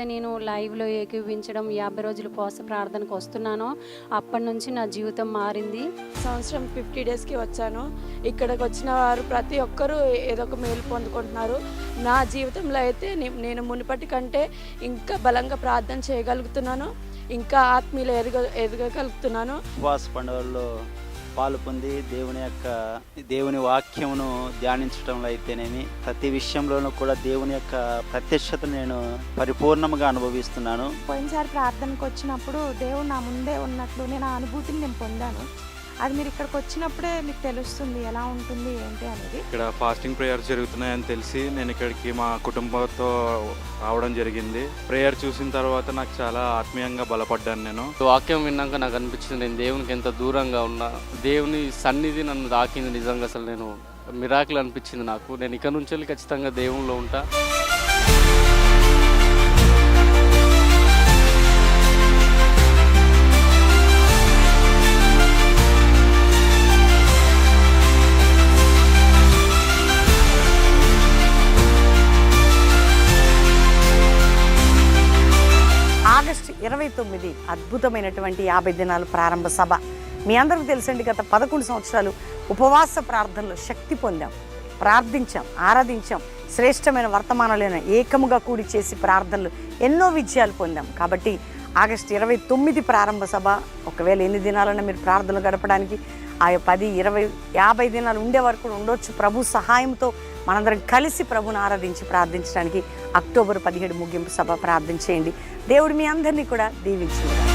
ఎప్పుడైతే నేను లైవ్లో ఏకీభవించడం 50 రోజుల ఉపవాస ప్రార్థనకు వస్తున్నానో అప్పటి నుంచి నా జీవితం మారింది. సంవత్సరం 50 డేస్కి వచ్చాను. ఇక్కడికి వచ్చిన వారు ప్రతి ఒక్కరూ ఏదో ఒక మేలు పొందుకుంటున్నారు. నా జీవితంలో అయితే నేను మునుపటి కంటే ఇంకా బలంగా ప్రార్థన చేయగలుగుతున్నాను, ఇంకా ఆత్మీయులు ఎదగగలుగుతున్నాను. ఉపవాస పండుగల్లో పాలు పొంది దేవుని వాక్యమును ధ్యానించడంలో అయితేనేమి ప్రతి విషయంలోనూ కూడా దేవుని యొక్క ప్రత్యక్షతను నేను పరిపూర్ణంగా అనుభవిస్తున్నాను. పోయినసారి ప్రార్థనకు వచ్చినప్పుడు దేవుడు నా ముందే ఉన్నట్లు నేను ఆ అనుభూతిని నేను పొందాను. అది మీరు ఇక్కడికి వచ్చినప్పుడే మీకు తెలుస్తుంది ఎలా ఉంటుంది ఏంటి అనేది. ఇక్కడ ఫాస్టింగ్ ప్రేయర్స్ జరుగుతున్నాయని తెలిసి నేను ఇక్కడికి మా కుటుంబంతో రావడం జరిగింది. ప్రేయర్ చూసిన తర్వాత నాకు చాలా ఆత్మీయంగా బలపడ్డాను. నేను వాక్యం విన్నాక నాకు అనిపించింది నేను దేవునికి ఎంత దూరంగా ఉన్నా, దేవుని సన్నిధి నన్ను తాకింది. నిజంగా అసలు నేను మిరాకిల్ అనిపించింది నాకు. నేను ఇక్కడ నుంచి వెళ్ళి ఖచ్చితంగా దేవునిలో ఉంటా. ఆగస్టు 29 అద్భుతమైనటువంటి 50 దినాలు ప్రారంభ సభ. మీ అందరికీ తెలుసండి, గత 11 సంవత్సరాలు ఉపవాస ప్రార్థనలో శక్తి పొందాం, ప్రార్థించాం, ఆరాధించాం. శ్రేష్టమైన వర్తమానాలైన ఏకముగా కూడి చేసి ప్రార్థనలు ఎన్నో విజయాలు పొందాం. కాబట్టి ఆగస్టు 29 ప్రారంభ సభ. ఒకవేళ ఎన్ని దినాలన్నా మీరు ప్రార్థనలు గడపడానికి ఆ 10, 20, 50 దినాలు ఉండే వరకు కూడా ఉండొచ్చు. ప్రభు సహాయంతో మనందరం కలిసి ప్రభుని ఆరాధించి ప్రార్థించడానికి అక్టోబర్ 17 ముగింపు సభ ప్రార్థన చేయండి. దేవుడు మీ అందరినీ కూడా దీవించును.